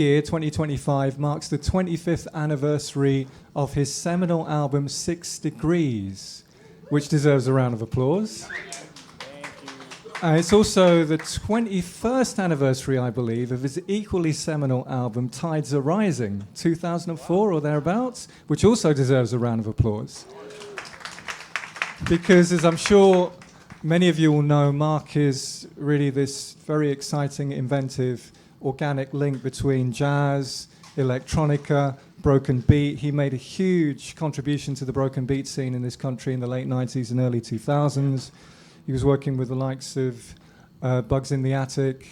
year 2025 marks the 25th anniversary of his seminal album 6 Degrees, which deserves a round of applause. It's also the 21st anniversary, I believe, of his equally seminal album Tides Are Rising, 2004 or thereabouts, which also deserves a round of applause. Because, as I'm sure many of you will know, Mark is really this very exciting, inventive, organic link between jazz, electronica, broken beat. He made a huge contribution to the broken beat scene in this country in the late 90s and early 2000s. He was working with the likes of Bugs in the Attic,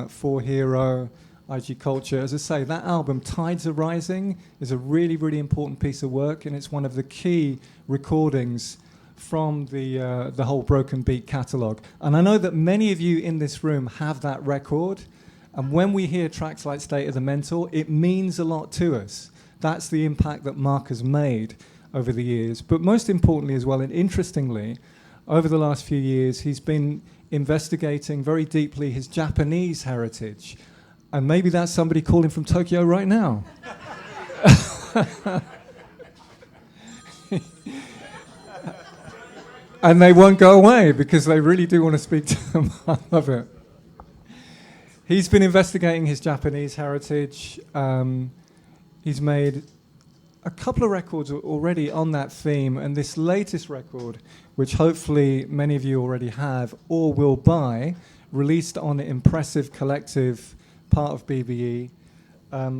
Four Hero, IG Culture. As I say, that album, Tides Are Rising, is a really, really important piece of work, and it's one of the key recordings from the whole broken beat catalogue. And I know that many of you in this room have that record, and when we hear tracks like State of the Mental, it means a lot to us. That's the impact that Mark has made over the years. But most importantly as well, and interestingly, over the last few years, he's been investigating very deeply his Japanese heritage. And maybe that's somebody calling from Tokyo right now. And they won't go away because they really do want to speak to him. I love it. He's been investigating his Japanese heritage. He's made a couple of records already on that theme, and this latest record, which hopefully many of you already have or will buy, released on Impressive Collective, part of BBE,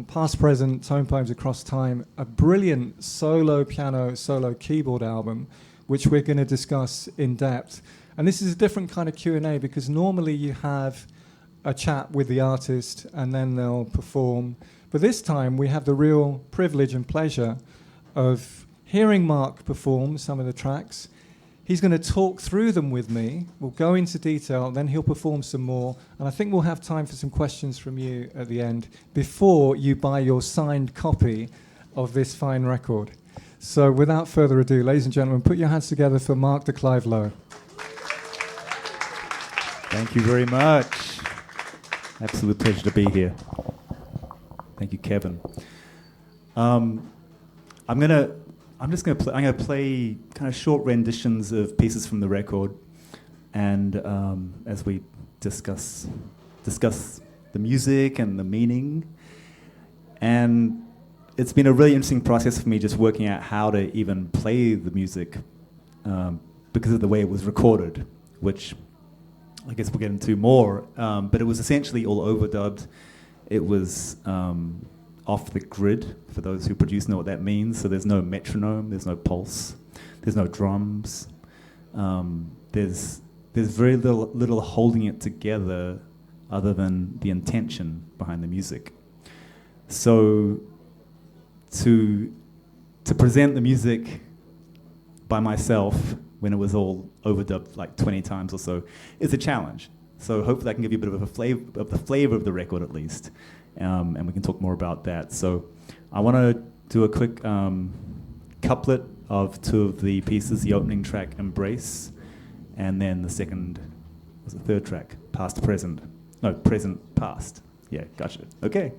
Past, Present, Tone Poems Across Time, a brilliant solo piano, solo keyboard album, which we're going to discuss in depth. And this is a different kind of Q&A because normally you have a chat with the artist and then they'll perform. But this time we have the real privilege and pleasure of hearing Mark perform some of the tracks. He's going to talk through them with me. We'll go into detail, then he'll perform some more. And I think we'll have time for some questions from you at the end before you buy your signed copy of this fine record. So without further ado, ladies and gentlemen, put your hands together for Mark de Clive Lowe. Thank you very much. Absolute pleasure to be here. Thank you, Kevin. I'm gonna play kind of short renditions of pieces from the record, and as we discuss the music and the meaning, and it's been a really interesting process for me just working out how to even play the music because of the way it was recorded, which I guess we'll get into more. But it was essentially all overdubbed. It was off the grid, for those who produce know what that means. So there's no metronome, there's no pulse, there's no drums. There's very little holding it together other than the intention behind the music. So to present the music by myself when it was all overdubbed like 20 times or so is a challenge. So hopefully I can give you a bit of the flavor of the record at least, and we can talk more about that. So I want to do a quick couplet of two of the pieces, the opening track, Embrace, and then the third track, Present, Past. Yeah, gotcha. Okay.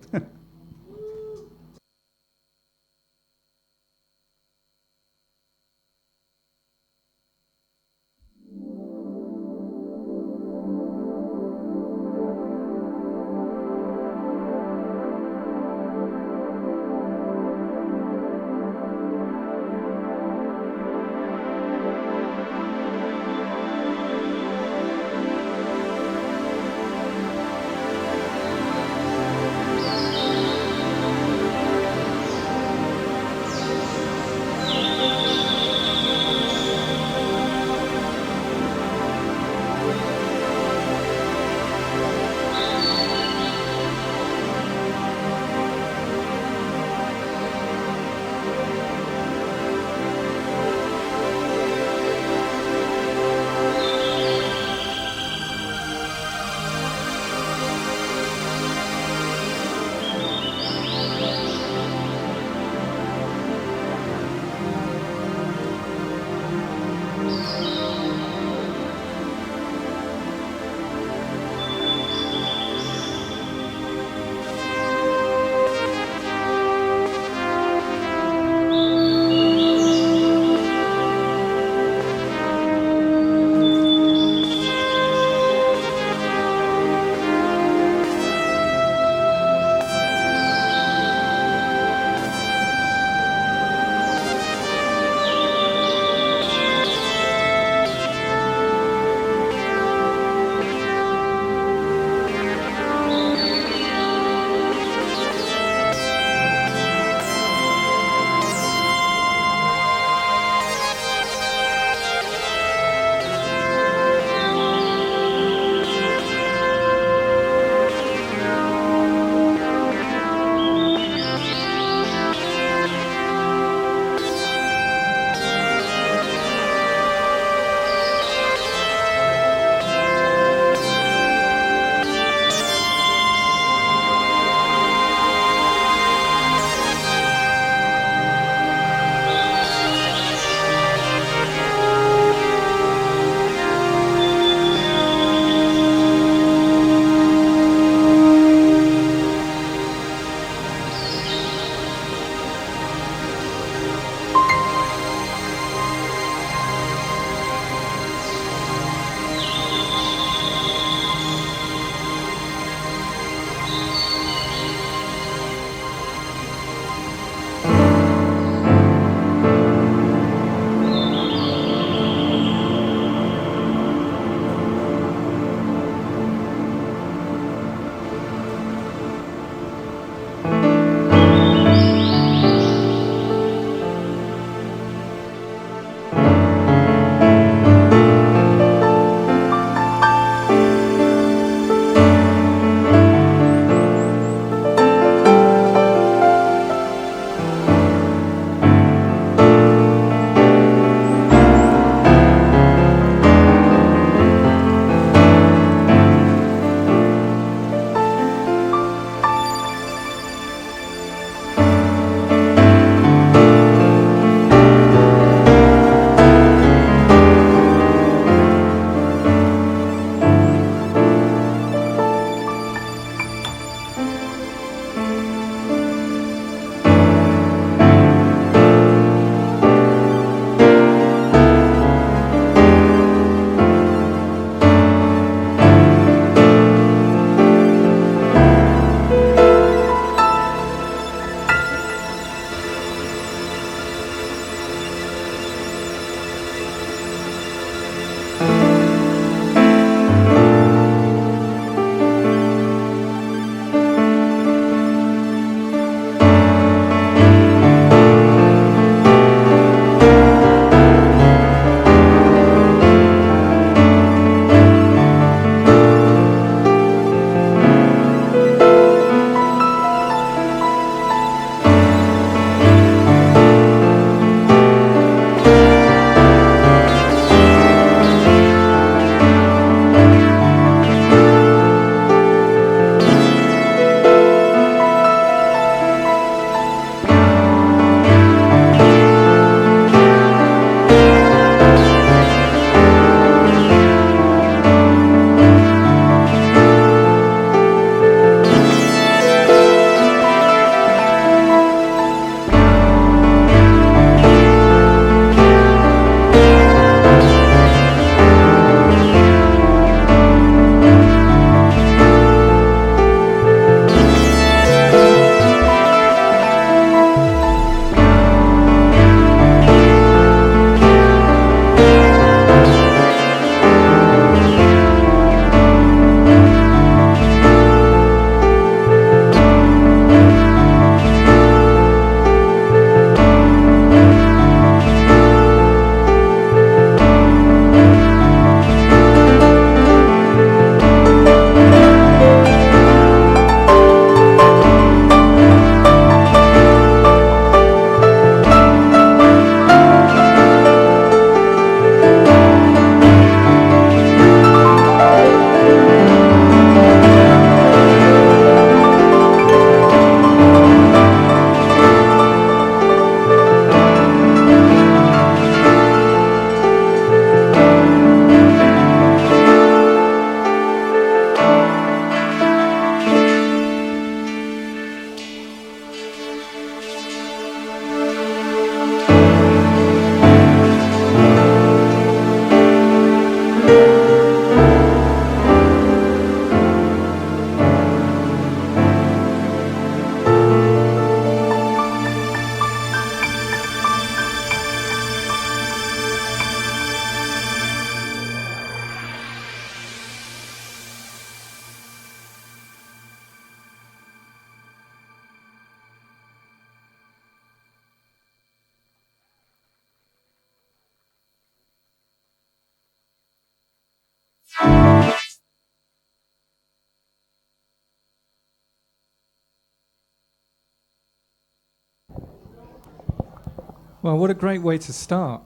Well, what a great way to start.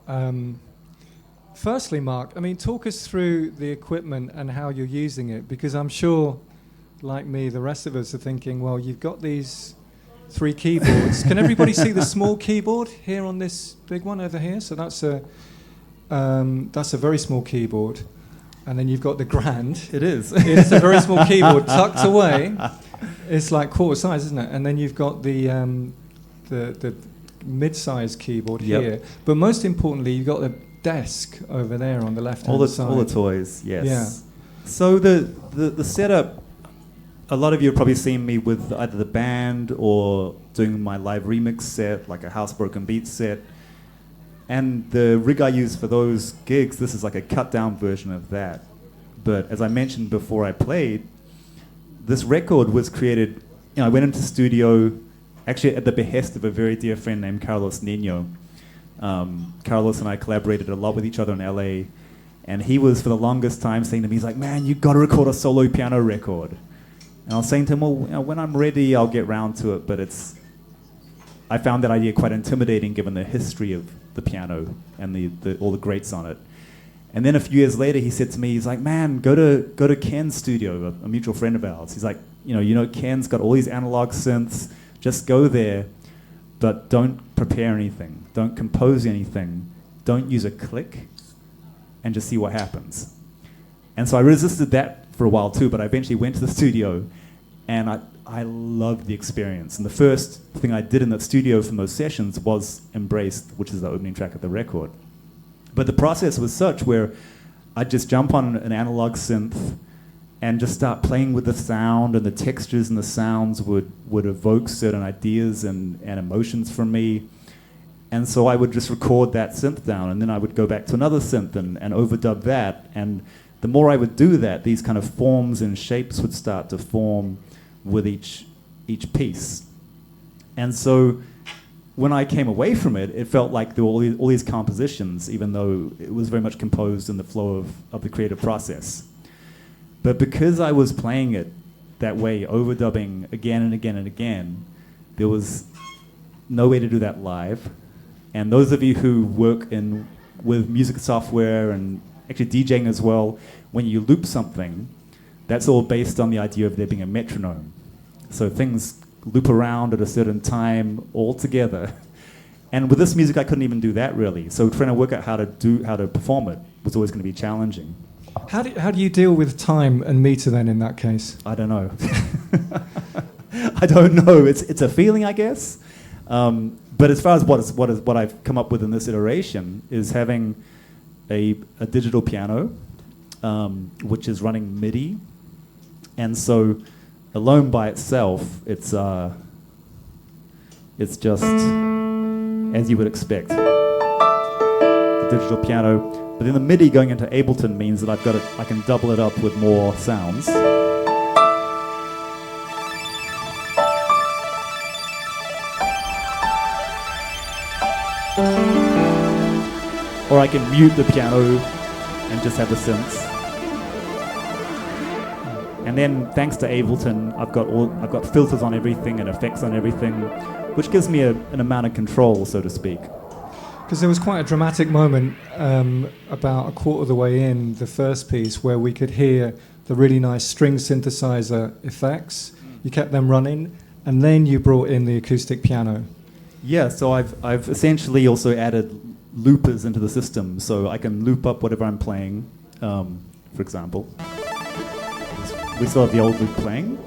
Firstly, Mark, I mean, talk us through the equipment and how you're using it, because I'm sure, like me, the rest of us are thinking, well, you've got these 3 keyboards. Can everybody see the small keyboard here on this big one over here? So that's a very small keyboard. And then you've got the grand. It is. It's a very small keyboard tucked away. It's like quarter size, isn't it? And then you've got the mid-sized keyboard here. But most importantly, you've got the desk over there on the left-hand side. All the toys, yes. Yeah. So the setup, a lot of you have probably seen me with either the band or doing my live remix set, like a housebroken beat set. And the rig I use for those gigs, this is like a cut-down version of that. But as I mentioned before I played, this record was created, I went into studio actually at the behest of a very dear friend named Carlos Nino. Carlos and I collaborated a lot with each other in LA, and he was for the longest time saying to me, he's like, man, you got to record a solo piano record. And I was saying to him, well, when I'm ready, I'll get round to it, but I found that idea quite intimidating given the history of the piano and all the greats on it. And then a few years later, he said to me, he's like, man, go to Ken's studio, a mutual friend of ours. He's like, Ken's got all these analog synths, just go there, but don't prepare anything, don't compose anything, don't use a click, and just see what happens. And so I resisted that for a while too, but I eventually went to the studio, and I loved the experience. And the first thing I did in that studio from those sessions was Embraced, which is the opening track of the record. But the process was such where I'd just jump on an analog synth and just start playing with the sound, and the textures and the sounds would evoke certain ideas and emotions from me. And so I would just record that synth down, and then I would go back to another synth and overdub that. And the more I would do that, these kind of forms and shapes would start to form with each piece. And so when I came away from it, it felt like there were all these compositions, even though it was very much composed in the flow of the creative process. But because I was playing it that way, overdubbing again and again and again, there was no way to do that live. And those of you who work with music software and actually DJing as well, when you loop something, that's all based on the idea of there being a metronome. So things loop around at a certain time all together. And with this music, I couldn't even do that really. So trying to work out how to perform it was always going to be challenging. How do you deal with time and meter then in that case? I don't know. I don't know. It's a feeling, I guess. But as far as what I've come up with in this iteration is having a digital piano, which is running MIDI, and so alone by itself, it's just as you would expect, the digital piano. But then the MIDI going into Ableton means that I can double it up with more sounds. Or I can mute the piano and just have the synths. And then thanks to Ableton, I've got filters on everything and effects on everything, which gives me an amount of control, so to speak. Because there was quite a dramatic moment about a quarter of the way in the first piece where we could hear the really nice string synthesizer effects. You kept them running, and then you brought in the acoustic piano. Yeah, so I've essentially also added loopers into the system, so I can loop up whatever I'm playing, for example. We still have the old loop playing.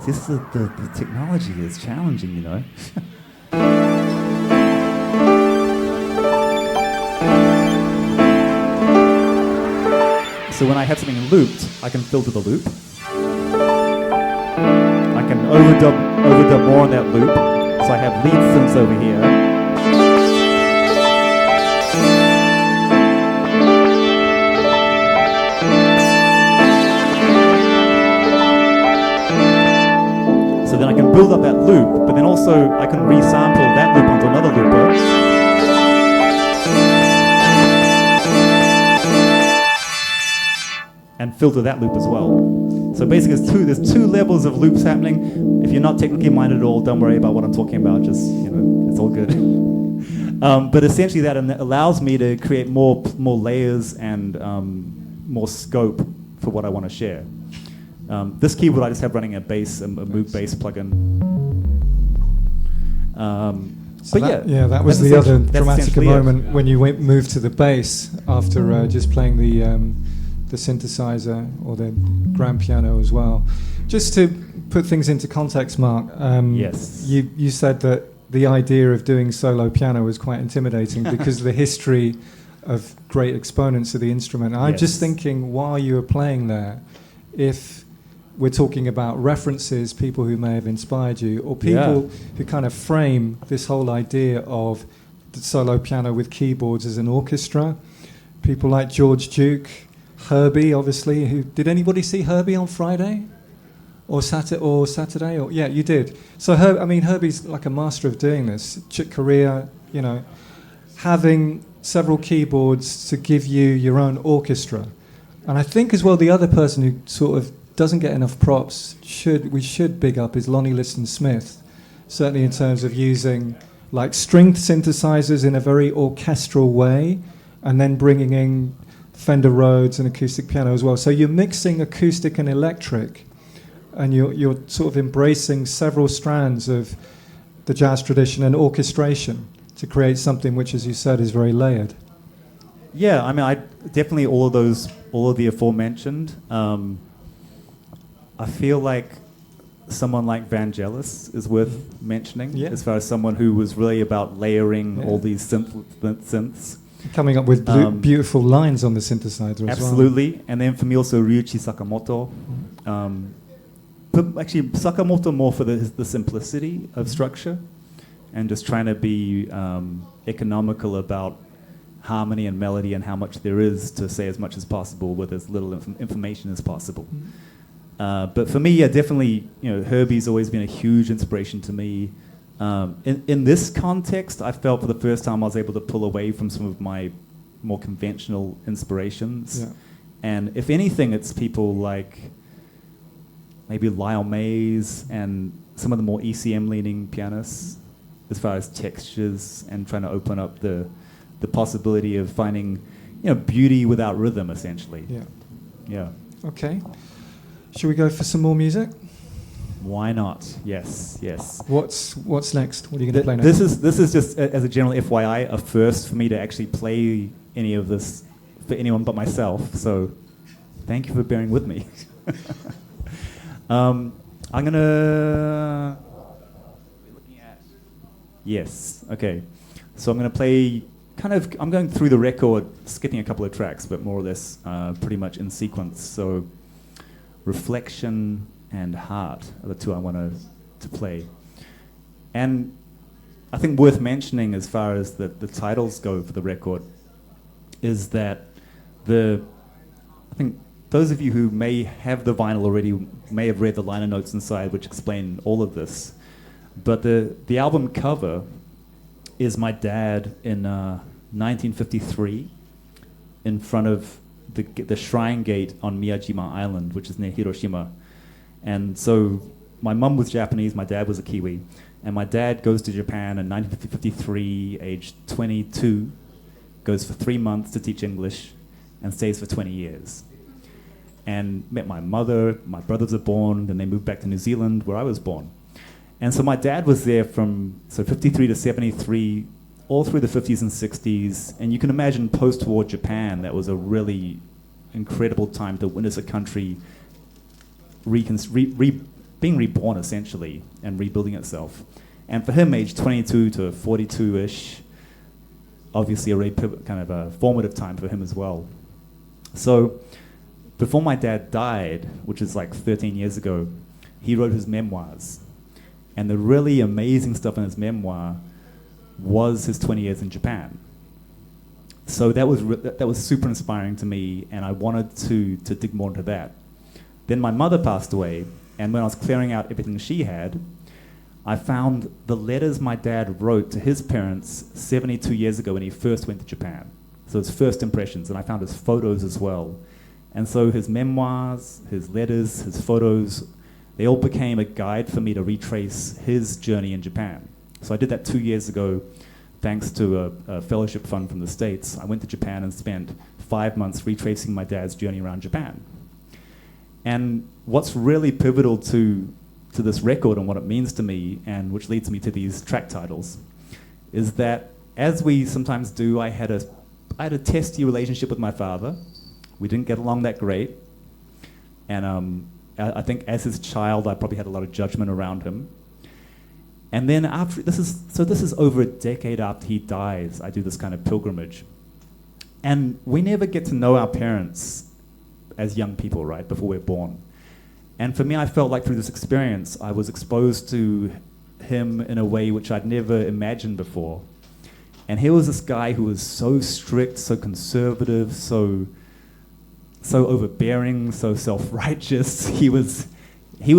The technology is challenging, you know. So when I have something looped, I can filter the loop. I can overdub more on that loop. So I have lead synths over here. So then I can build up that loop, but then also I can resample that loop onto another looper. And filter that loop as well. So basically there's two levels of loops happening. If you're not technically minded at all, don't worry about what I'm talking about, just, it's all good. But essentially that allows me to create more layers and more scope for what I want to share. This keyboard I just have running a Moog bass plugin. So that was the other dramatic moment when you moved to the bass after just playing the synthesizer or the grand piano as well. Just to put things into context, Mark, yes, you said that the idea of doing solo piano was quite intimidating because of the history of great exponents of the instrument. I'm just thinking, while you were playing there, if we're talking about references, people who may have inspired you, or people who kind of frame this whole idea of the solo piano with keyboards as an orchestra, people like George Duke, Herbie, obviously. Did anybody see Herbie on Friday? Or Saturday? Yeah, you did. So, Herbie's like a master of doing this. Chick Corea, having several keyboards to give you your own orchestra. And I think as well the other person who sort of doesn't get enough props, we should big up, is Lonnie Liston-Smith, certainly in terms of using like stringed synthesizers in a very orchestral way, and then bringing in Fender Rhodes and acoustic piano as well. So you're mixing acoustic and electric, and you're sort of embracing several strands of the jazz tradition and orchestration to create something which, as you said, is very layered. Yeah, I definitely all of the aforementioned. I feel like someone like Vangelis is worth mentioning, as far as someone who was really about layering all these synths. Coming up with beautiful lines on the synthesizer as well. Absolutely. And then for me also Ryuichi Sakamoto. But actually Sakamoto more for the simplicity of structure and just trying to be economical about harmony and melody and how much there is to say as much as possible with as little information as possible. But for me, definitely, Herbie's always been a huge inspiration to me. In this context, I felt for the first time I was able to pull away from some of my more conventional inspirations. Yeah. And if anything, it's people like maybe Lyle Mays and some of the more ECM-leaning pianists as far as textures and trying to open up the possibility of finding, beauty without rhythm, essentially. Yeah. Okay. Should we go for some more music? Why not? Yes. What's next? What are you going to play next? This is just as a general FYI, a first for me to actually play any of this for anyone but myself. So, thank you for bearing with me. I'm gonna. Yes. Okay. So I'm gonna play. I'm going through the record, skipping a couple of tracks, but more or less pretty much in sequence. So, Reflection and Heart are the two I want to play. And I think worth mentioning as far as the titles go for the record is that I think those of you who may have the vinyl already may have read the liner notes inside which explain all of this. But the album cover is my dad in 1953 in front of the shrine gate on Miyajima Island, which is near Hiroshima. And so my mum was Japanese, my dad was a Kiwi, and my dad goes to Japan in 1953, age 22, goes for 3 months to teach English, and stays for 20 years. And met my mother, my brothers are born, then they moved back to New Zealand, where I was born. And so my dad was there from 53 to 73, all through the 50s and 60s, and you can imagine post-war Japan, that was a really incredible time to witness a country being reborn, essentially, and rebuilding itself. And for him, age 22 to 42-ish, obviously a really kind of a formative time for him as well. So before my dad died, which is like 13 years ago, he wrote his memoirs. And the really amazing stuff in his memoir was his 20 years in Japan. So that was super inspiring to me, and I wanted to dig more into that. Then my mother passed away, and when I was clearing out everything she had, I found the letters my dad wrote to his parents 72 years ago when he first went to Japan. So his first impressions, and I found his photos as well. And so his memoirs, his letters, his photos, they all became a guide for me to retrace his journey in Japan. So I did that 2 years ago, thanks to a fellowship fund from the States, I went to Japan and spent 5 months retracing my dad's journey around Japan. And what's really pivotal to this record and what it means to me, and which leads me to these track titles, is that as we sometimes do, I had a testy relationship with my father. We didn't get along that great. And I think as his child, I probably had a lot of judgment around him. And then after, this is over a decade after he dies, I do this kind of pilgrimage. And we never get to know our parents as young people, right, before we're born. And for me, I felt like through this experience, I was exposed to him in a way which I'd never imagined before. And here was this guy who was so strict, so conservative, so overbearing, so self-righteous. He was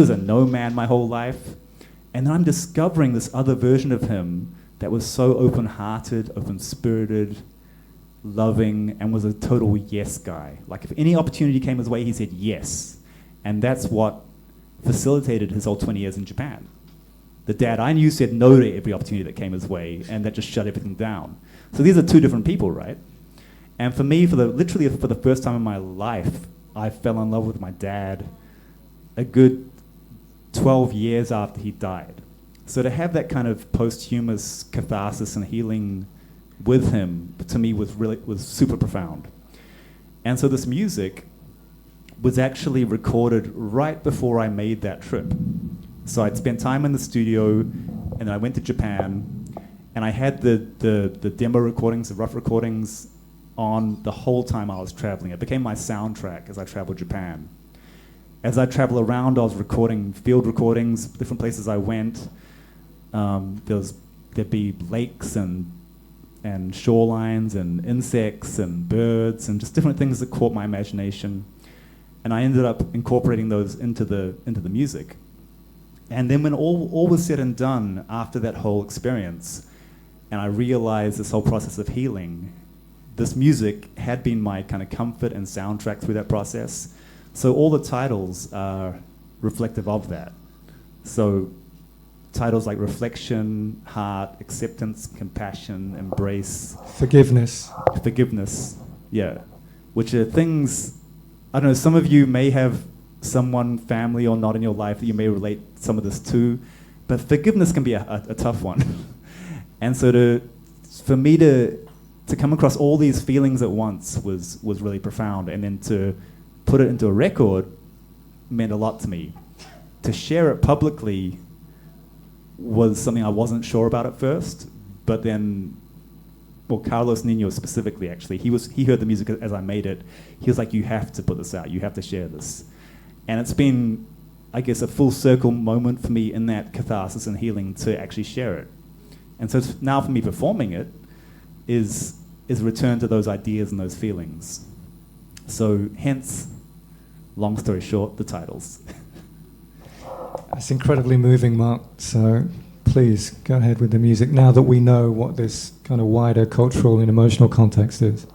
a no-man my whole life. And then I'm discovering this other version of him that was so open-hearted, open-spirited, loving, and was a total yes guy. Like if any opportunity came his way, he said yes. And that's what facilitated his whole 20 years in Japan. The dad I knew said no to every opportunity that came his way, and that just shut everything down. So these are two different people, right? And for me, literally for the first time in my life, I fell in love with my dad a good 12 years after he died. So to have that kind of posthumous catharsis and healing with him, to me, was super profound. And so this music was actually recorded right before I made that trip. So I'd spent time in the studio, and then I went to Japan, and I had the demo recordings, the rough recordings, on the whole time I was traveling. It became my soundtrack as I traveled Japan. As I travel around, I was recording field recordings, different places I went. There'd be lakes and shorelines and insects and birds and just different things that caught my imagination. And I ended up incorporating those into the music. And then when all was said and done after that whole experience, and I realized this whole process of healing, this music had been my kind of comfort and soundtrack through that process. So all the titles are reflective of that. So titles like Reflection, Heart, Acceptance, Compassion, Embrace. Forgiveness, yeah. Which are things, I don't know, some of you may have someone, family or not in your life that you may relate some of this to, but forgiveness can be a tough one. And so for me to come across all these feelings at once was really profound, and then to put it into a record meant a lot to me. To share it publicly was something I wasn't sure about at first, but then, well, Carlos Nino specifically, actually, he heard the music as I made it. He was like, you have to put this out, you have to share this. And it's been, I guess, a full circle moment for me in that catharsis and healing to actually share it. And so now for me performing it is a return to those ideas and those feelings. So hence, long story short, the titles. That's incredibly moving, Mark. So please go ahead with the music now that we know what this kind of wider cultural and emotional context is.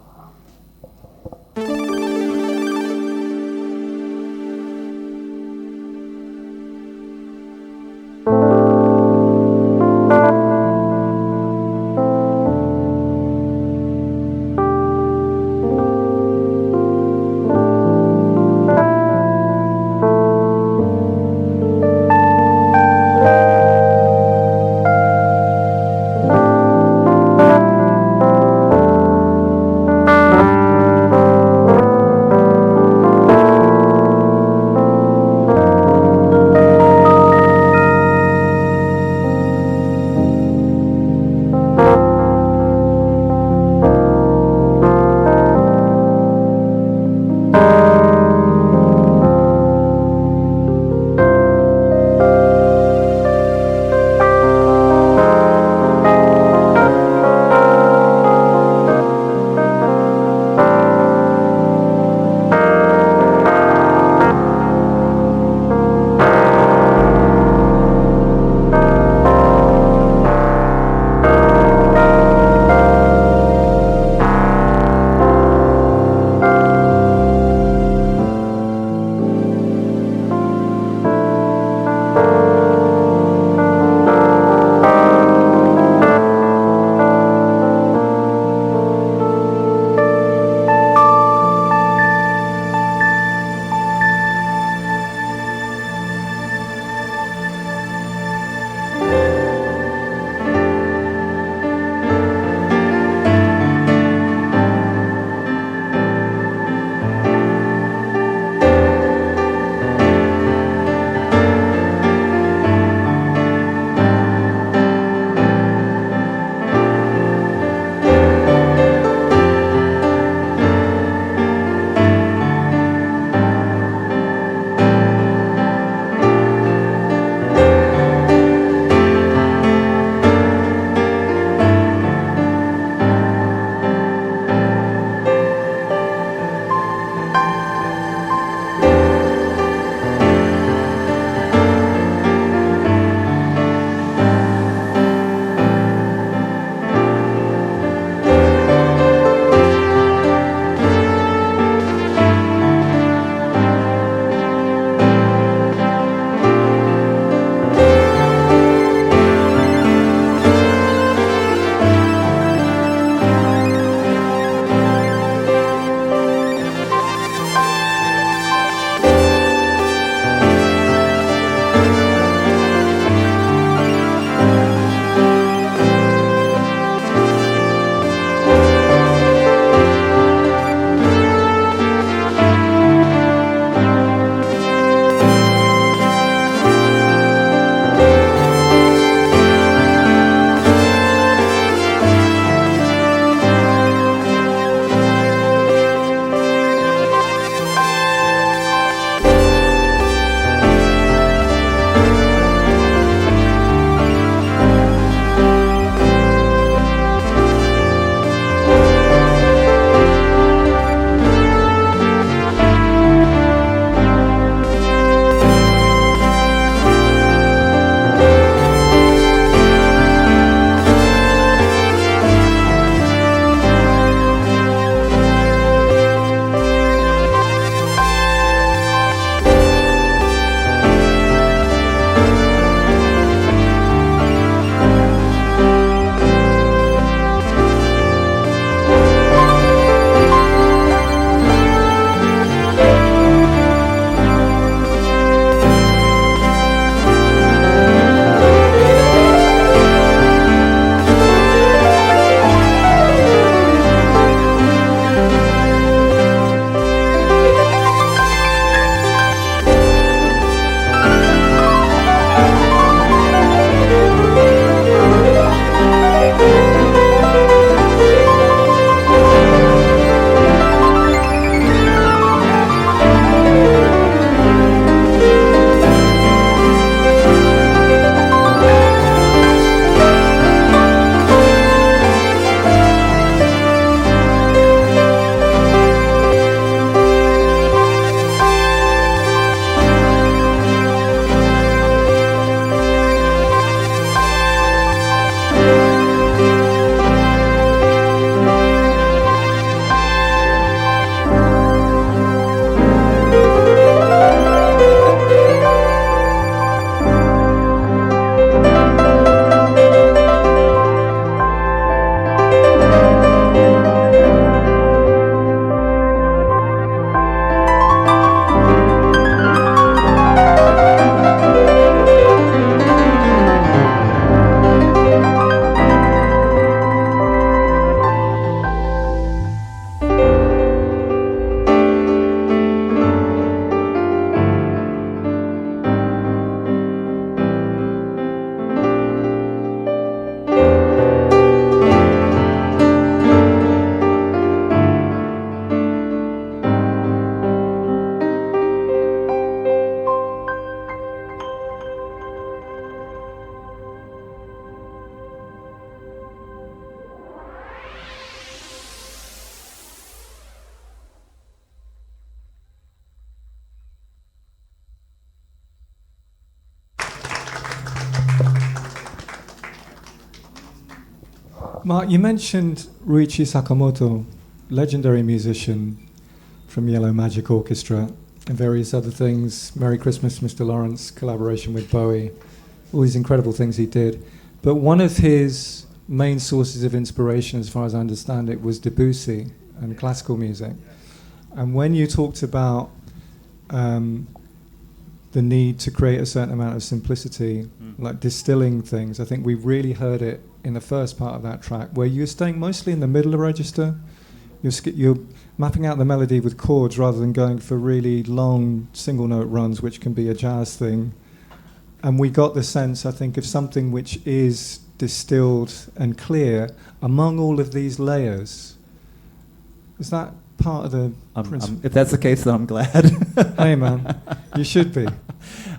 Mark, you mentioned Ruichi Sakamoto, legendary musician from Yellow Magic Orchestra, and various other things. Merry Christmas, Mr. Lawrence, collaboration with Bowie, all these incredible things he did. But one of his main sources of inspiration, as far as I understand it, was Debussy and classical music. And when you talked about the need to create a certain amount of simplicity, like distilling things, I think we really heard it in the first part of that track, where you're staying mostly in the middle of the register. You're mapping out the melody with chords rather than going for really long single note runs, which can be a jazz thing. And we got the sense, I think, of something which is distilled and clear among all of these layers. Is that part of the principle? If that's the case, then I'm glad. Hey, man, you should be.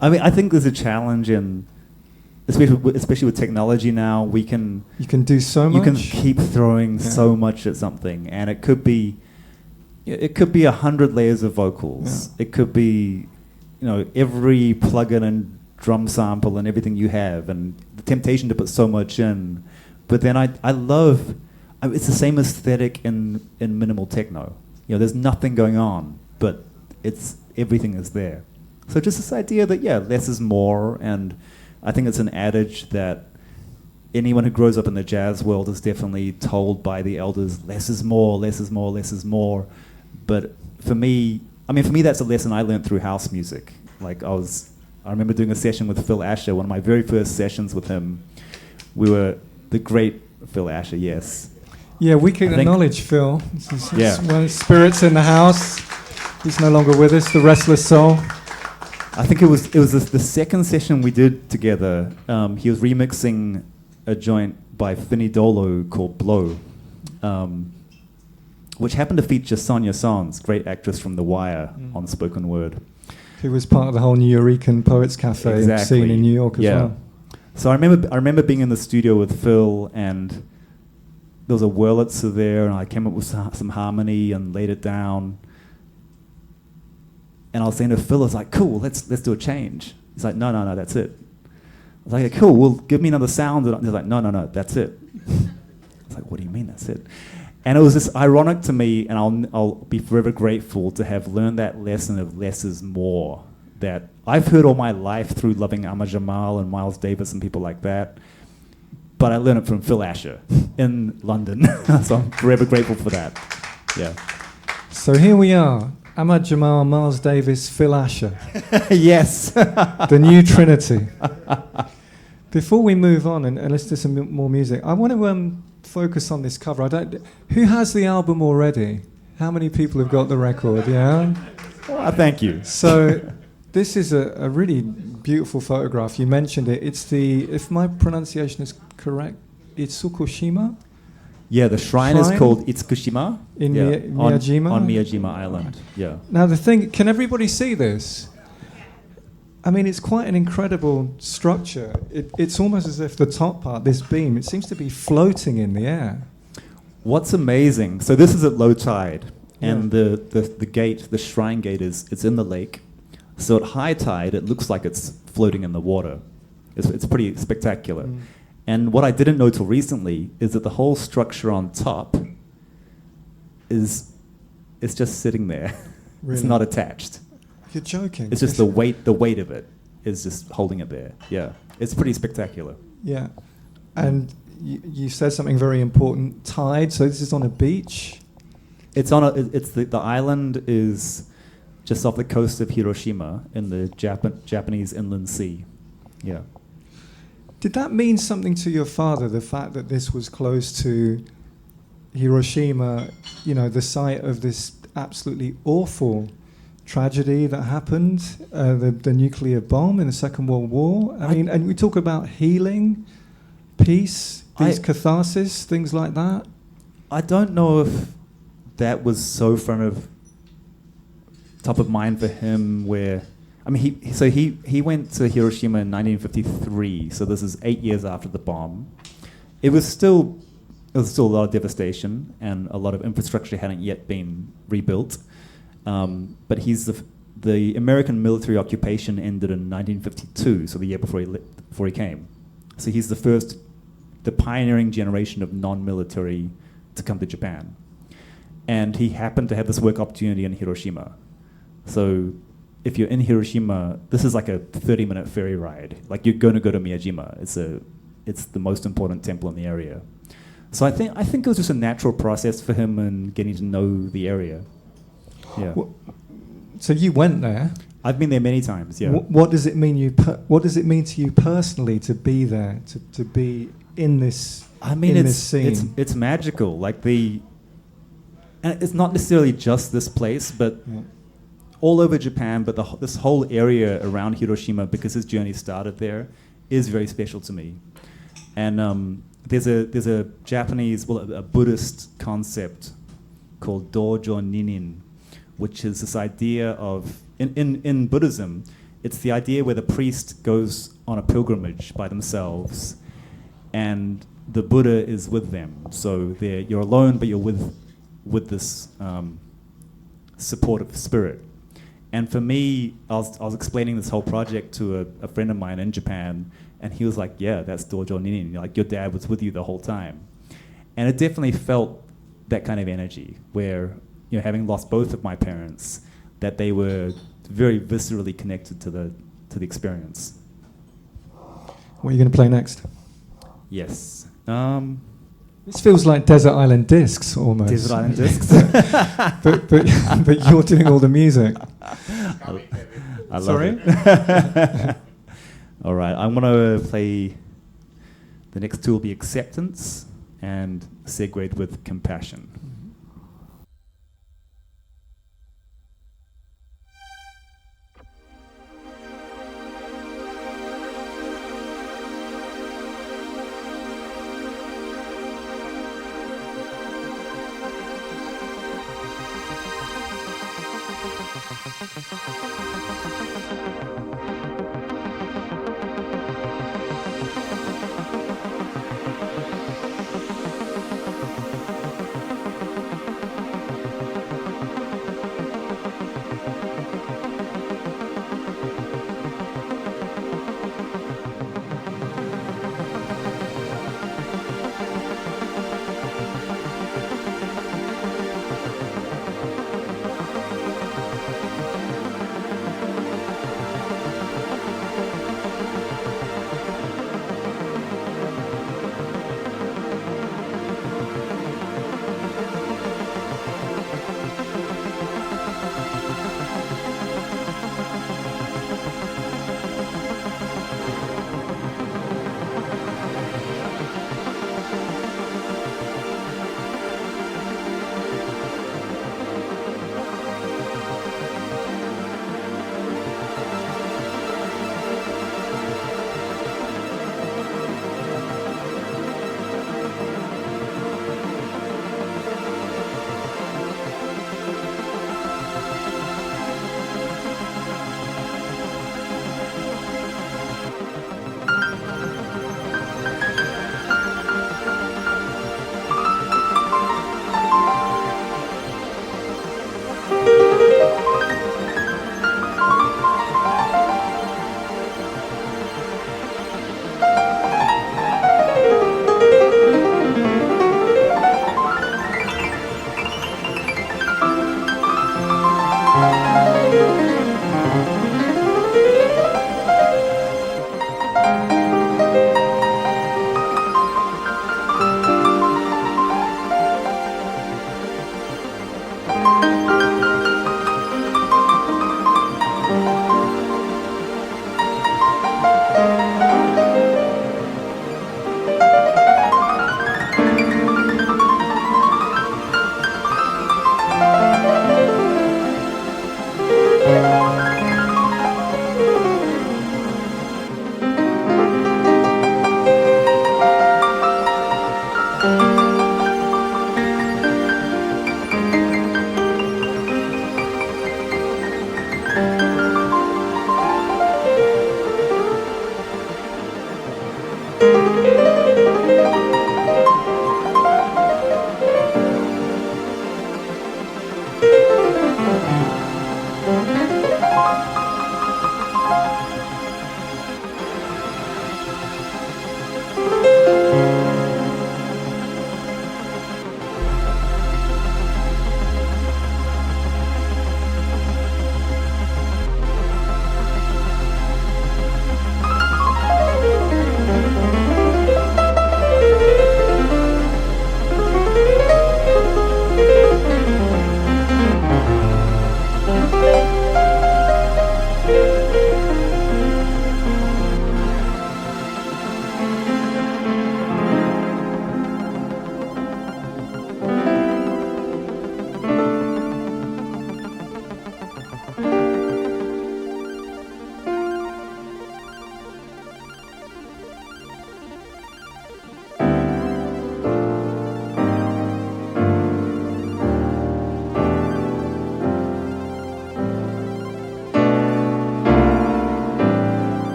I mean, I think there's a challenge in, especially with technology now, you can do so much. You can keep throwing so much at something, and it could be 100 layers of vocals. Yeah. It could be, every plugin and drum sample and everything you have, and the temptation to put so much in. But then I love, it's the same aesthetic in minimal techno. There's nothing going on, but everything is there. So just this idea that less is more, and I think it's an adage that anyone who grows up in the jazz world is definitely told by the elders, less is more, less is more, less is more. But for me, that's a lesson I learned through house music. I remember doing a session with Phil Asher, one of my very first sessions with him. We were the great Phil Asher, yes. Yeah, we can acknowledge Phil. One spirits in the house. He's no longer with us, the restless soul. I think it was the second session we did together. He was remixing a joint by Finny Dolo called Blow, which happened to feature Sonia Sons, great actress from The Wire, on spoken word. Who was part of the whole Nuyorican Poets Cafe scene in New York as well. So I remember being in the studio with Phil, and there was a Wurlitzer there, and I came up with some harmony and laid it down. And I was saying to Phil, I was like, cool, let's do a change. He's like, no, that's it. I was like, cool, well, give me another sound. And he's like, no, that's it. I was like, what do you mean that's it? And it was just ironic to me, and I'll be forever grateful to have learned that lesson of less is more that I've heard all my life through loving Ahmad Jamal and Miles Davis and people like that. But I learned it from Phil Asher in London. So I'm forever grateful for that. Yeah. So here we are. Ahmad Jamal, Miles Davis, Phil Asher. Yes. The new trinity. Before we move on and let's do some more music, I want to focus on this cover. Who has the album already? How many people have got the record? Yeah? Thank you. So this is a really beautiful photograph. You mentioned it. It's if my pronunciation is correct, Itsukushima? Yeah, the shrine is called Itsukushima. In Miyajima? On Miyajima Island, yeah. Now the thing, can everybody see this? I mean, it's quite an incredible structure. It's almost as if the top part, this beam, it seems to be floating in the air. What's amazing, so this is at low tide, and the gate, the shrine gate, it's in the lake. So at high tide, it looks like it's floating in the water. It's pretty spectacular. And what I didn't know till recently is that the whole structure on top is just sitting there. Really? It's not attached. You're joking. It's just the weight of it is just holding it there. Yeah. It's pretty spectacular. Yeah. And you said something very important, tide. So this is on a beach? It's the island is just off the coast of Hiroshima in the Japanese Inland Sea. Yeah. Did that mean something to your father, the fact that this was close to Hiroshima, the site of this absolutely awful tragedy that happened, the nuclear bomb in the Second World War? I mean, and we talk about healing, peace, these catharsis, things like that. I don't know if that was so top of mind for him where... I mean, he went to Hiroshima in 1953, so this is 8 years after the bomb. It was still a lot of devastation, and a lot of infrastructure hadn't yet been rebuilt. But the American military occupation ended in 1952, so the year before he came. So he's the first the pioneering generation of non-military to come to Japan. And he happened to have this work opportunity in Hiroshima. So if you're in Hiroshima, this is like a 30-minute ferry ride. Like you're going to go to Miyajima. It's the most important temple in the area. So I think it was just a natural process for him in getting to know the area. Yeah. So you went there. I've been there many times. Yeah. What does it mean what does it mean to you personally to be there, to be in this? I mean, this scene? It's magical. Like and it's not necessarily just this place, but all over Japan. But this whole area around Hiroshima, because his journey started there, is very special to me. And there's a Japanese, a Buddhist concept called Dojo Ninin, which is this idea of, in Buddhism, it's the idea where the priest goes on a pilgrimage by themselves and the Buddha is with them. So you're alone, but you're with this supportive spirit. And for me, I was explaining this whole project to a friend of mine in Japan, and he was like, yeah, that's Dojo Ninin. Like, your dad was with you the whole time. And it definitely felt that kind of energy where, having lost both of my parents, that they were very viscerally connected to the experience. What are you going to play next? Yes. This feels like Desert Island Discs almost. Desert Island Discs. but you're doing all the music. I love it. All right, I'm going to play. The next two will be Acceptance and segued with Compassion.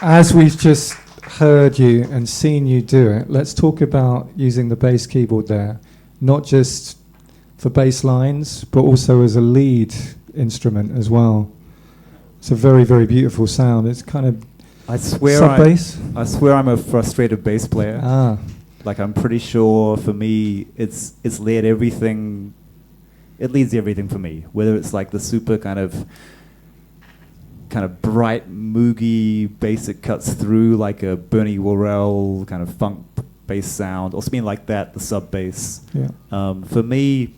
as we've just heard you and seen you do it, let's talk about using the bass keyboard there, not just for bass lines, but also as a lead instrument as well. It's a very, very beautiful sound. It's kind of sub-bass. I swear I'm a frustrated bass player. Ah. Like, I'm pretty sure for me, it's led everything. It leads everything for me. Whether it's like the super kind of bright, moogie bass that cuts through like a Bernie Worrell kind of funk bass sound, or something like that, the sub bass. Yeah. For me,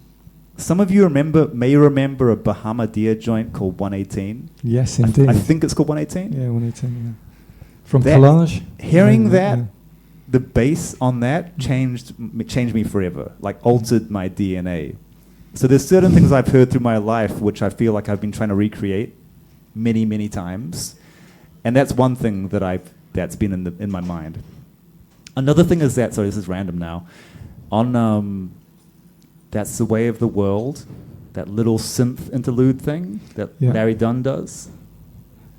some of you may remember a Bahama Deer joint called 118. Yes, indeed. I think it's called 118. Yeah, 118. Yeah. From Collage. Hearing that. Yeah. The bass on that changed me forever, like altered my DNA. So there's certain things I've heard through my life which I feel like I've been trying to recreate many, many times, and that's one thing that's been in my mind. Another thing is that, sorry, this is random now, on That's the Way of the World, that little synth interlude thing that Larry Dunn does.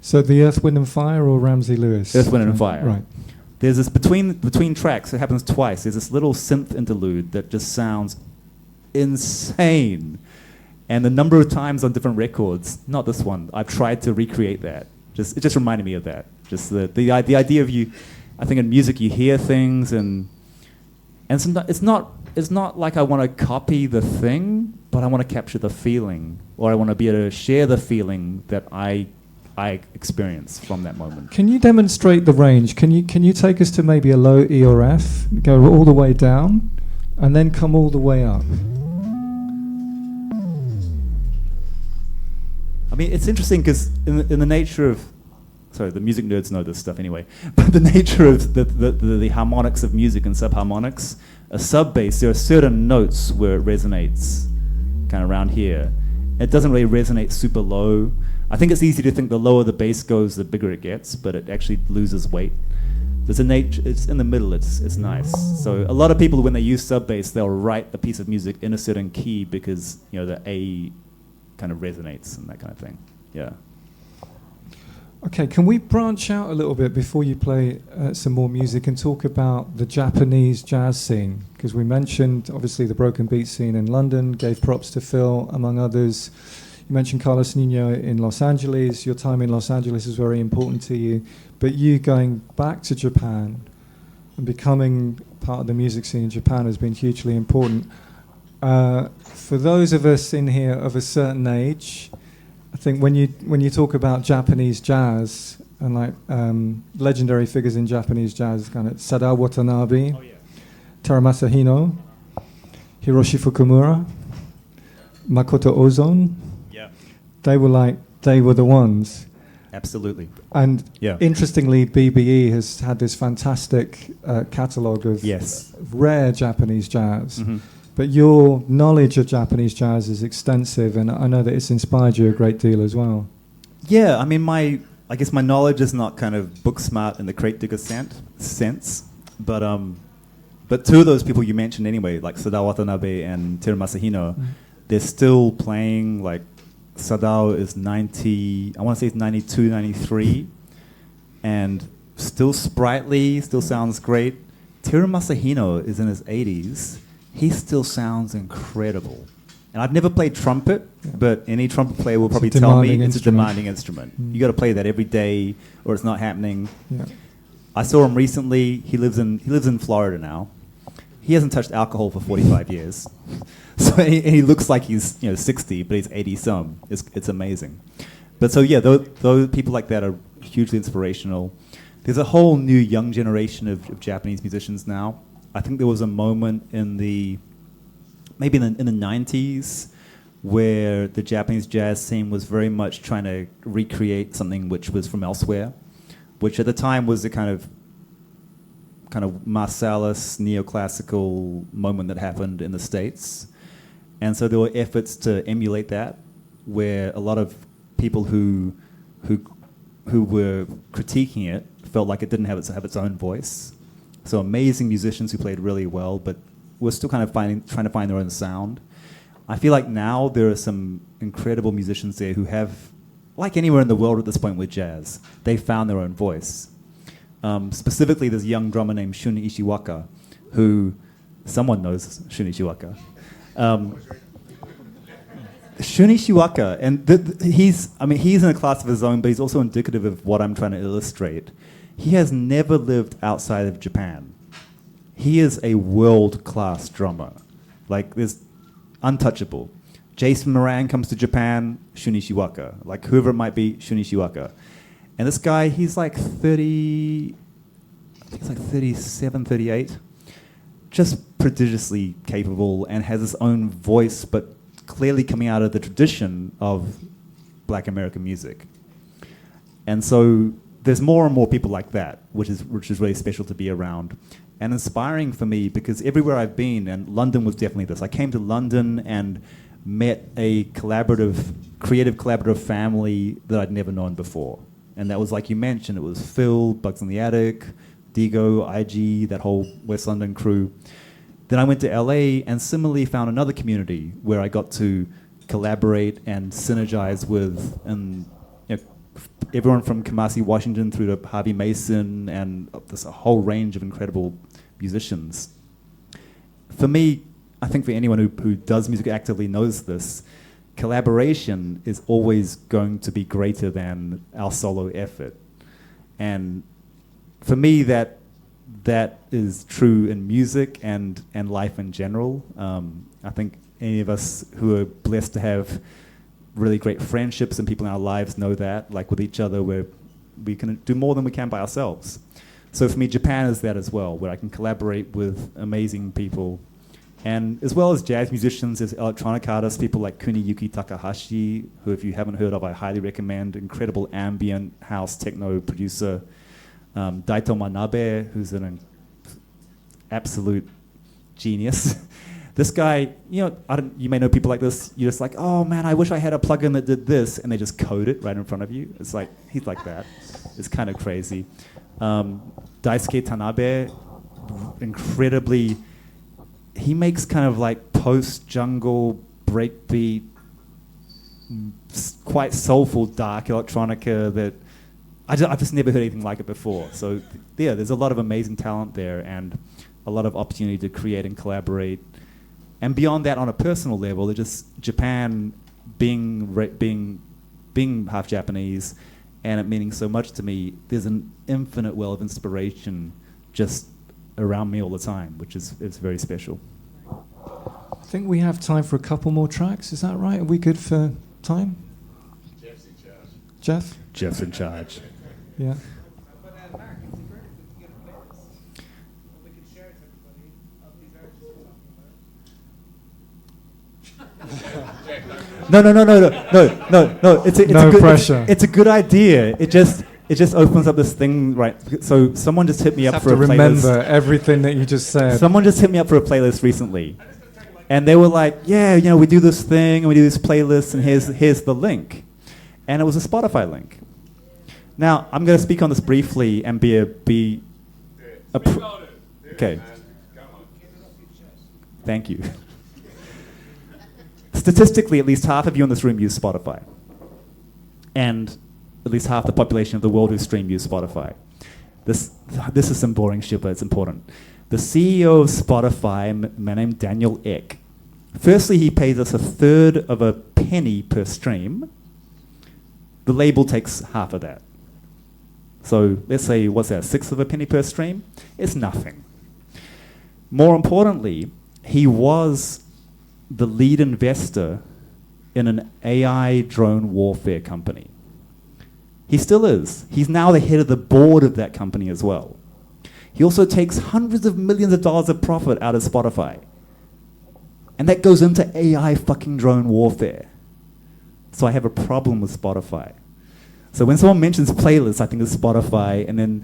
So the Earth, Wind and Fire or Ramsey Lewis? Earth, Wind and Fire. Right. There's this between tracks, it happens twice, there's this little synth interlude that just sounds insane. And the number of times on different records, not this one, I've tried to recreate that. It just reminded me of that. Just the idea of you, I think in music you hear things and it's not like I want to copy the thing, but I want to capture the feeling, or I want to be able to share the feeling that I experience from that moment. Can you demonstrate the range? Can you take us to maybe a low E or F, go all the way down, and then come all the way up? I mean, it's interesting because in the nature of, sorry, the music nerds know this stuff anyway, but the nature of the harmonics of music and subharmonics, a sub bass, there are certain notes where it resonates kind of around here. It doesn't really resonate super low. I think it's easy to think the lower the bass goes, the bigger it gets, but it actually loses weight. There's a nature, it's in the middle, it's nice. So a lot of people, when they use sub bass, they'll write a piece of music in a certain key because, the A kind of resonates and that kind of thing. Yeah. Okay, can we branch out a little bit before you play some more music and talk about the Japanese jazz scene? Because we mentioned, obviously, the broken beat scene in London, gave props to Phil, among others. You mentioned Carlos Nino in Los Angeles. Your time in Los Angeles is very important to you. But you going back to Japan and becoming part of the music scene in Japan has been hugely important. For those of us in here of a certain age, I think when you talk about Japanese jazz and like legendary figures in Japanese jazz, kind of Sadao Watanabe, Taramasa Hino, Hiroshi Fukumura, Makoto Ozone. They were the ones. Absolutely. And interestingly, BBE has had this fantastic catalogue of rare Japanese jazz. Mm-hmm. But your knowledge of Japanese jazz is extensive, and I know that it's inspired you a great deal as well. Yeah, I mean, I guess my knowledge is not kind of book smart in the crate digger sense, but two of those people you mentioned anyway, like Sadao Watanabe and Teru Masahino, they're still playing. Like Sadao is 90, I want to say it's 92, 93, and still sprightly, still sounds great. Teru Masahino is in his 80s. He still sounds incredible. And I've never played trumpet, but any trumpet player will probably tell me it's a demanding instrument. You got to play that every day, or it's not happening. Yeah. I saw him recently. He lives in Florida now. He hasn't touched alcohol for 45 years. So he looks like he's 60, but he's 80 some. It's amazing. But so those people like that are hugely inspirational. There's a whole new young generation of Japanese musicians now. I think there was a moment in the 90s where the Japanese jazz scene was very much trying to recreate something which was from elsewhere, which at the time was a kind of Marsalis neoclassical moment that happened in the States. And so there were efforts to emulate that, where a lot of people who were critiquing it felt like it didn't have its own voice. So amazing musicians who played really well, but were still kind of trying to find their own sound. I feel like now there are some incredible musicians there who have, like anywhere in the world at this point with jazz, they found their own voice. Specifically, this young drummer named Shun Ishiwaka, who someone knows Shun Ishiwaka. Shun Ishiwaka, and he's in a class of his own, but he's also indicative of what I'm trying to illustrate. He has never lived outside of Japan. He is a world-class drummer. Like, there's untouchable. Jason Moran comes to Japan, Shun Ishiwaka. Like, whoever it might be, Shun Ishiwaka. And this guy, he's like 30, I think it's like 37, 38. Just prodigiously capable and has his own voice, but clearly coming out of the tradition of Black American music. And so there's more and more people like that, which is really special to be around. And inspiring for me, because everywhere I've been, and London was definitely this. I came to London and met a creative collaborative family that I'd never known before. And that was, like you mentioned, it was Phil, Bugs in the Attic, Digo, IG, that whole West London crew. Then I went to LA and similarly found another community where I got to collaborate and synergize with everyone from Kamasi Washington through to Harvey Mason and there's a whole range of incredible musicians. For me, I think for anyone who does music actively knows this, collaboration is always going to be greater than our solo effort. And for me, that is true in music and life in general. I think any of us who are blessed to have really great friendships and people in our lives know that, like with each other, where we can do more than we can by ourselves. So for me, Japan is that as well, where I can collaborate with amazing people. And as well as jazz musicians, there's electronic artists, people like Kuniyuki Takahashi, who if you haven't heard of, I highly recommend, incredible ambient house techno producer. Daito Manabe, who's an absolute genius. This guy, you may know people like this. You're just like, oh man, I wish I had a plugin that did this, and they just code it right in front of you. It's like, he's like that. It's kind of crazy. Daisuke Tanabe, incredibly, he makes kind of like post-jungle, breakbeat, quite soulful, dark electronica that I've just never heard anything like it before. So yeah, there's a lot of amazing talent there and a lot of opportunity to create and collaborate. And beyond that, on a personal level, it's just Japan being half Japanese and it meaning so much to me, there's an infinite well of inspiration just around me all the time, which is very special. I think we have time for a couple more tracks. Is that right? Are we good for time? Jeff's in charge. Jeff? Jeff's in charge. Yeah. But Mark, it's great if we get a playlist. We can share it to everybody of these artists we're talking about. No. It's No a good pressure. It's a good idea. It just opens up this thing, right? So someone just hit me up for a playlist. Remember everything that you just said. Someone just hit me up for a playlist recently, and they were like, "Yeah, we do this thing and we do this playlist, and here's the link," and it was a Spotify link. Now I'm going to speak on this briefly and be okay. Thank you. Statistically, at least half of you in this room use Spotify, and at least half the population of the world who stream use Spotify. This is some boring shit, but it's important. The CEO of Spotify, a man named Daniel Ek, firstly, he pays us 1/3 of a penny per stream. The label takes half of that. So let's say, what's that, 1/6 of a penny per stream? It's nothing. More importantly, he was the lead investor in an AI drone warfare company. He still is. He's now the head of the board of that company as well. He also takes hundreds of millions of dollars of profit out of Spotify. And that goes into AI fucking drone warfare. So I have a problem with Spotify. So when someone mentions playlists, I think of Spotify, and then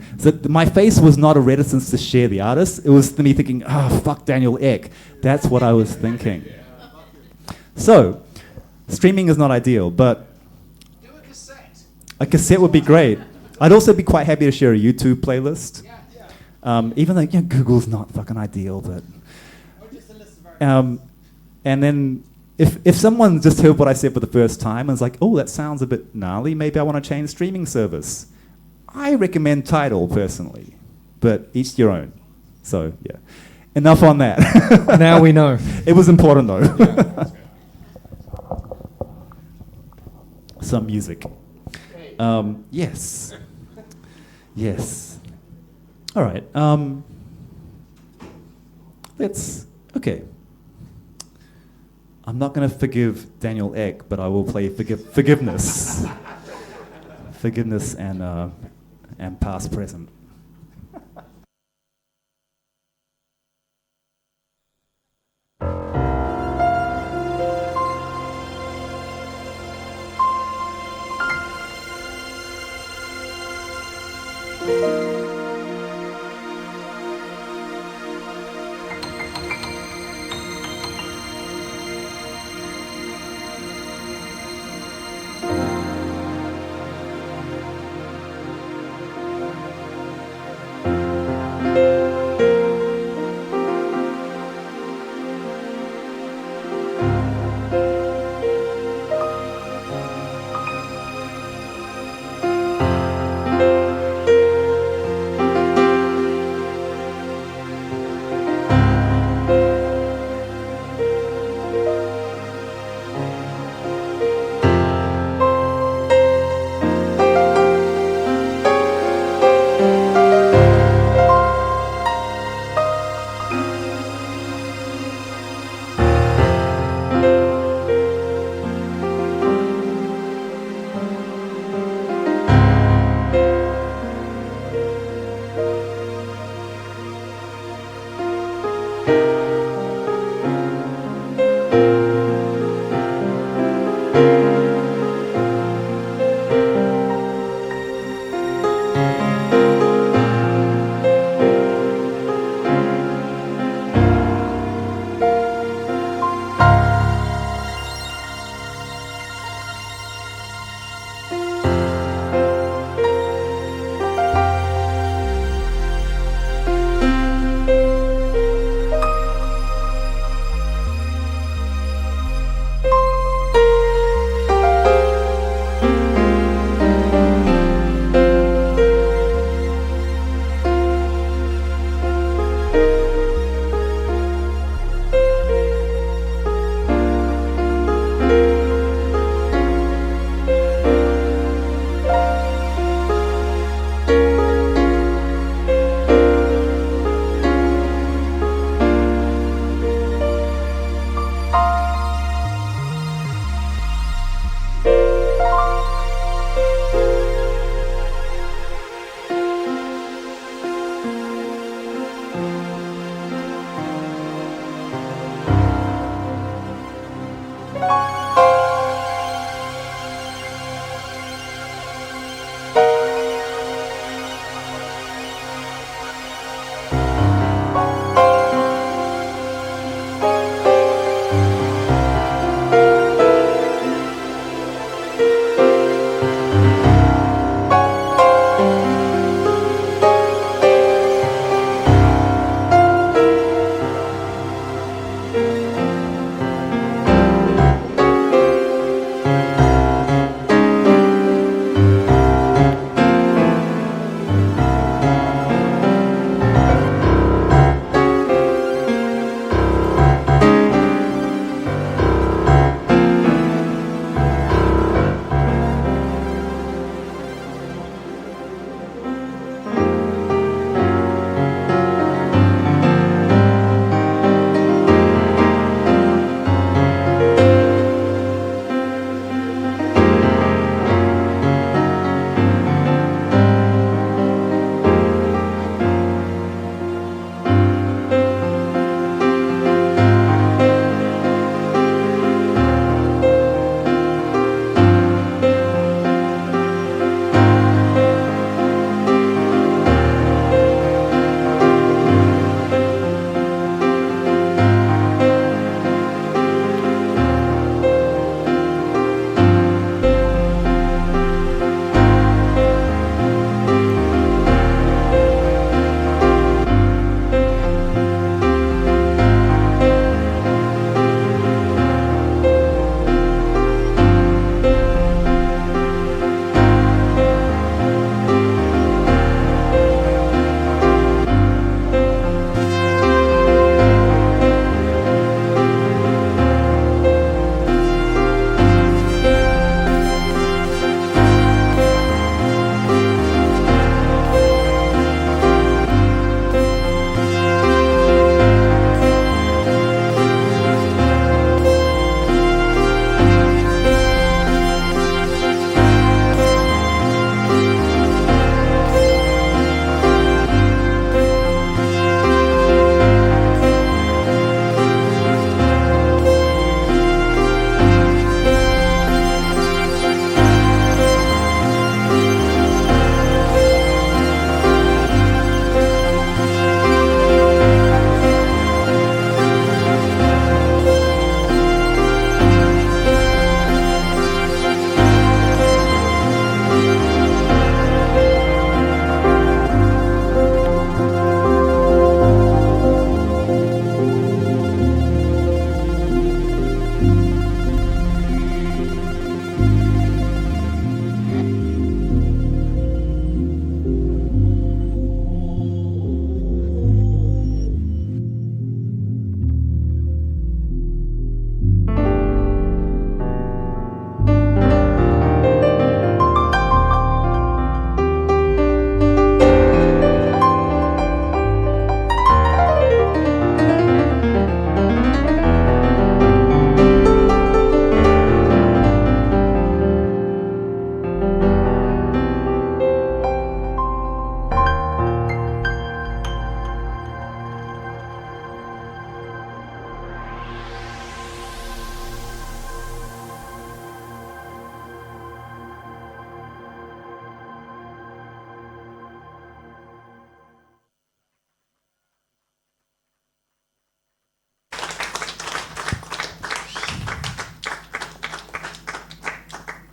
my face was not a reticence to share the artist. It was me thinking, fuck Daniel Ek. That's what I was thinking. So, streaming is not ideal, but Do a cassette. a cassette would be great. I'd also be quite happy to share a YouTube playlist. Even though Google's not fucking ideal, but Or just a list of artists. and then if someone just heard what I said for the first time and is like, oh, that sounds a bit gnarly, maybe I want to change streaming service. I recommend Tidal personally, but each your own. So yeah, enough on that. Now we know. It was important though. Some music. Yes. Yes. All right. Okay. I'm not going to forgive Daniel Ek, but I will play forgiveness. Forgiveness and past present.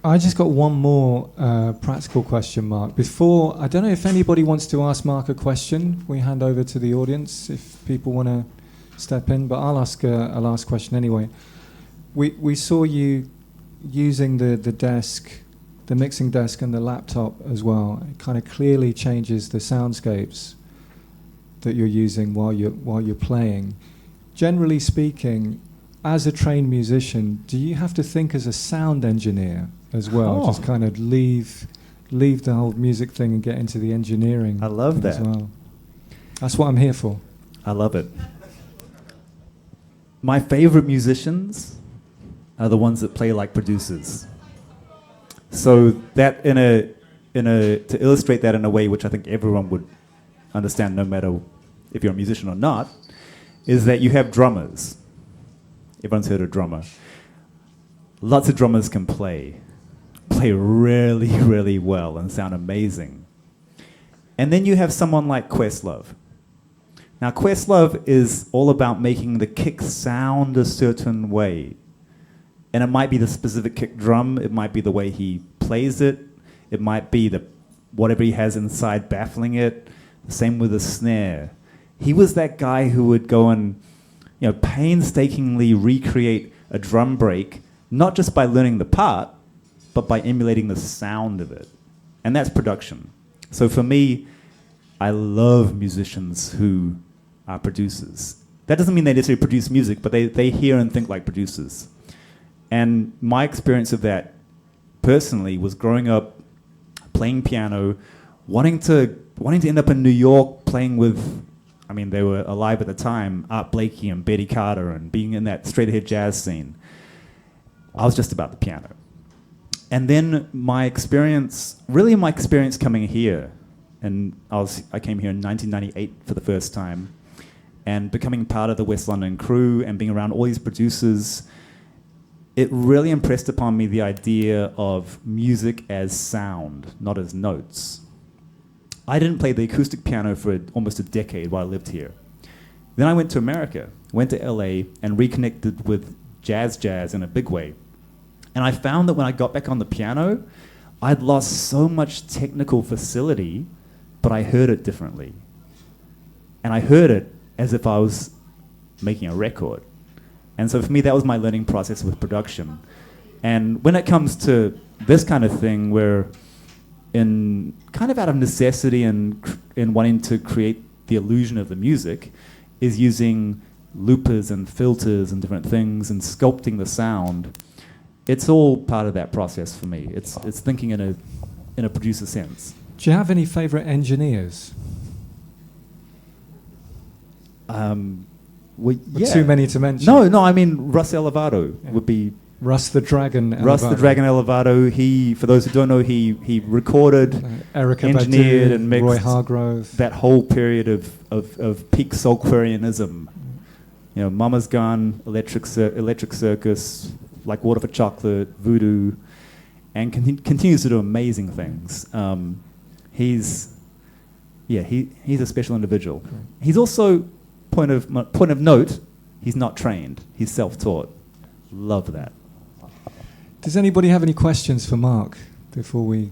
I just got one more practical question, Mark. Before, I don't know if anybody wants to ask Mark a question. We hand over to the audience if people want to step in, but I'll ask a last question anyway. We saw you using the desk, the mixing desk and the laptop as well. It kind of clearly changes the soundscapes that you're using while you're playing. Generally speaking, as a trained musician, do you have to think as a sound engineer as well? Just kind of leave the whole music thing and get into the engineering. I love that. As well. That's what I'm here for. I love it. My favorite musicians are the ones that play like producers. So that to illustrate that in a way which I think everyone would understand, no matter if you're a musician or not, is that you have drummers. Everyone's heard of a drummer. Lots of drummers can play really, really well and sound amazing. And then you have someone like Questlove. Now, Questlove is all about making the kick sound a certain way. And it might be the specific kick drum, it might be the way he plays it, it might be whatever he has inside baffling it. The same with the snare. He was that guy who would go and painstakingly recreate a drum break, not just by learning the part, but by emulating the sound of it. And that's production. So for me, I love musicians who are producers. That doesn't mean they necessarily produce music, but they hear and think like producers. And my experience of that personally was growing up playing piano, wanting to end up in New York playing with, they were alive at the time, Art Blakey and Betty Carter, and being in that straight-ahead jazz scene. I was just about the piano. And then my experience coming here, and I came here in 1998 for the first time, and becoming part of the West London crew and being around all these producers, it really impressed upon me the idea of music as sound, not as notes. I didn't play the acoustic piano for almost a decade while I lived here. Then I went to America, went to LA, and reconnected with jazz in a big way. And I found that when I got back on the piano, I'd lost so much technical facility, but I heard it differently. And I heard it as if I was making a record. And so for me, that was my learning process with production. And when it comes to this kind of thing, where in kind of out of necessity and in wanting to create the illusion of the music, is using loopers and filters and different things and sculpting the sound. It's all part of that process for me. It's thinking in a producer sense. Do you have any favorite engineers? Too many to mention. No. Russ Elevato would be Russ the Dragon Elevato. Russ the Dragon Elevato. He, for those who don't know, he recorded, Erica engineered, Badu, and mixed Roy Hargrove. That whole period of peak soulquarianism. Mama's Gun, Electric Circus, Like Water for Chocolate, Voodoo, and continues to do amazing things. He's a special individual. Okay. He's also, point of note, he's not trained. He's self-taught. Love that. Does anybody have any questions for Mark before we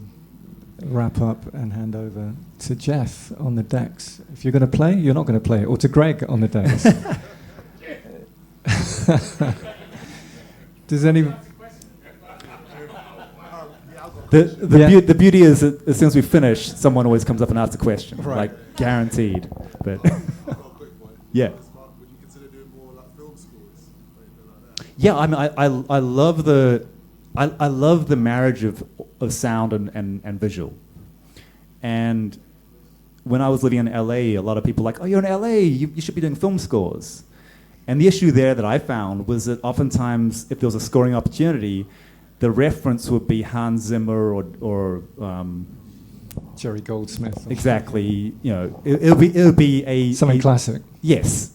wrap up and hand over to Jeff on the decks? If you're going to play, you're not going to play, or to Greg on the decks. Does any? The beauty is that as soon as we finish, someone always comes up and asks a question, Right. like guaranteed. But yeah. Would you consider doing more like film scores? Like that? Yeah, I love the marriage of sound and visual. And when I was living in LA, a lot of people were like, oh, you're in LA, you should be doing film scores. And the issue there that I found was that oftentimes, if there was a scoring opportunity, the reference would be Hans Zimmer or Jerry Goldsmith. exactly. It would be a Something classic. Yes,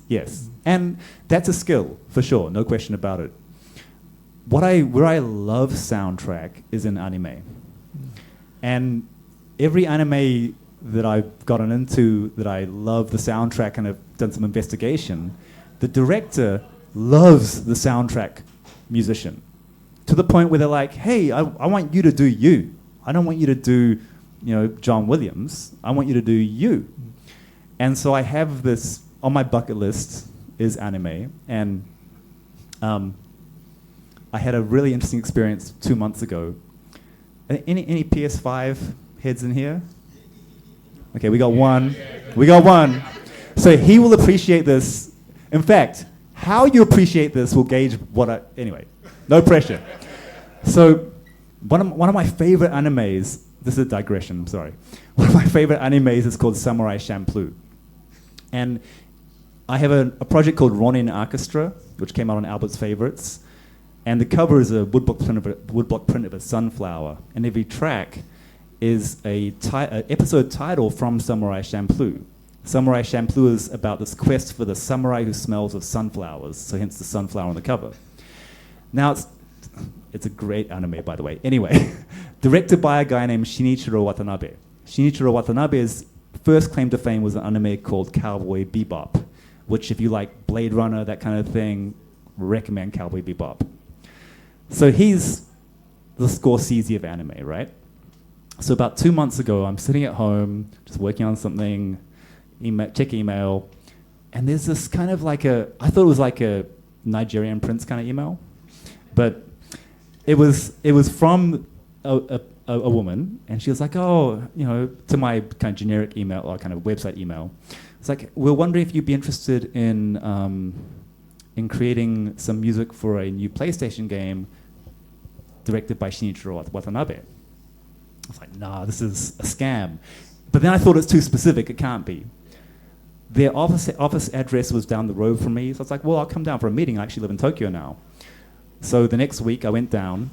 and that's a skill for sure, no question about it. Where I love soundtrack is in anime, and every anime that I've gotten into that I love the soundtrack and have done some investigation, the director loves the soundtrack musician. to the point where they're like, hey, I want you to do you. I don't want you to do, John Williams. I want you to do you. And so I have this on my bucket list is anime, and I had a really interesting experience 2 months ago. Any PS5 heads in here? Okay, we got one. We got one. So he will appreciate this. In fact, how you appreciate this will gauge anyway, no pressure. So one of my favorite animes, this is a digression, I'm sorry. One of my favorite animes is called Samurai Champloo. And I have a project called Ronin Orchestra, which came out on Albert's Favorites. And the cover is a woodblock print of a sunflower. And every track is a episode title from Samurai Champloo. Samurai Champloo is about this quest for the samurai who smells of sunflowers, so hence the sunflower on the cover. Now, it's a great anime, by the way. Anyway, directed by a guy named Shinichiro Watanabe. Shinichiro Watanabe's first claim to fame was an anime called Cowboy Bebop, which if you like Blade Runner, that kind of thing, recommend Cowboy Bebop. So he's the Scorsese of anime, right? So about 2 months ago, I'm sitting at home, just working on something, check email, and there's this kind of like I thought it was like a Nigerian prince kind of email, but it was from a woman, and she was like, to my kind of generic email or kind of website email. It's like, we're wondering if you'd be interested in creating some music for a new PlayStation game directed by Shinichiro Watanabe. I was like, nah, this is a scam. But then I thought it's too specific, it can't be. Their office address was down the road from me, so I was like, well, I'll come down for a meeting. I actually live in Tokyo now. So the next week I went down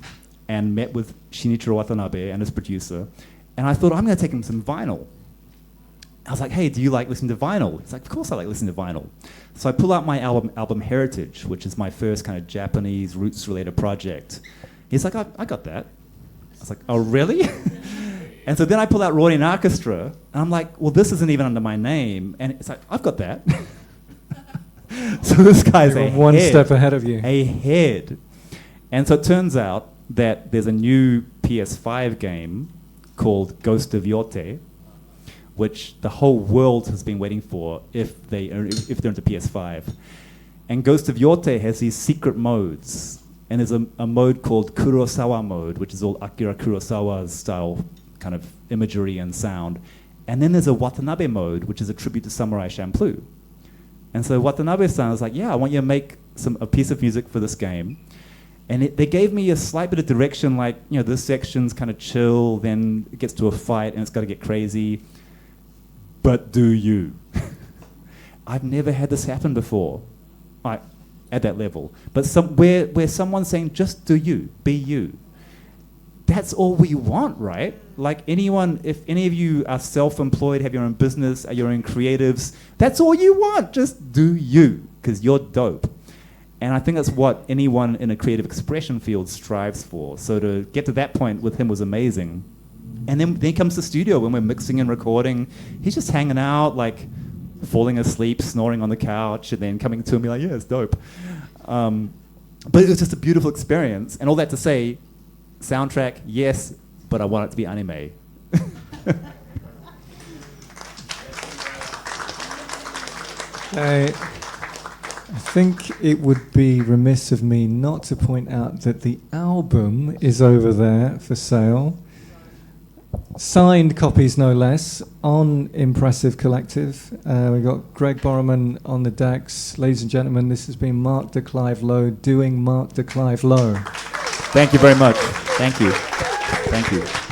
and met with Shinichiro Watanabe and his producer, and I thought, I'm going to take him some vinyl. I was like, hey, do you like listening to vinyl? He's like, of course I like listening to vinyl. So I pull out my album Heritage, which is my first kind of Japanese roots-related project. He's like, I got that. I was like, oh, really? And so then I pull out Ronin Orchestra, and I'm like, well, this isn't even under my name. And it's like, I've got that. So this guy's one step ahead of you. A head. And so it turns out that there's a new PS5 game called Ghost of Yote, which the whole world has been waiting for if they're into PS5. And Ghost of Yote has these secret modes. And there's a mode called Kurosawa mode, which is all Akira Kurosawa's style kind of imagery and sound. And then there's a Watanabe mode, which is a tribute to Samurai Champloo. And so Watanabe-san was like, yeah, I want you to make a piece of music for this game. And they gave me a slight bit of direction, like, this section's kind of chill, then it gets to a fight and it's got to get crazy. But do you? I've never had this happen before. At that level. But where someone's saying, just do you, be you. That's all we want, right? Like anyone, if any of you are self-employed, have your own business, are your own creatives, that's all you want. Just do you, because you're dope. And I think that's what anyone in a creative expression field strives for. So to get to that point with him was amazing. And then he comes to the studio when we're mixing and recording. He's just hanging out, like falling asleep, snoring on the couch, and then coming to me like, yeah, it's dope. But it was just a beautiful experience. And all that to say, soundtrack, yes, but I want it to be anime. I think it would be remiss of me not to point out that the album is over there for sale. Signed copies, no less, on Impressive Collective. We've got Greg Borman on the decks. Ladies and gentlemen, this has been Mark de Clive Lowe doing Mark de Clive Lowe. Thank you very much. Thank you. Thank you.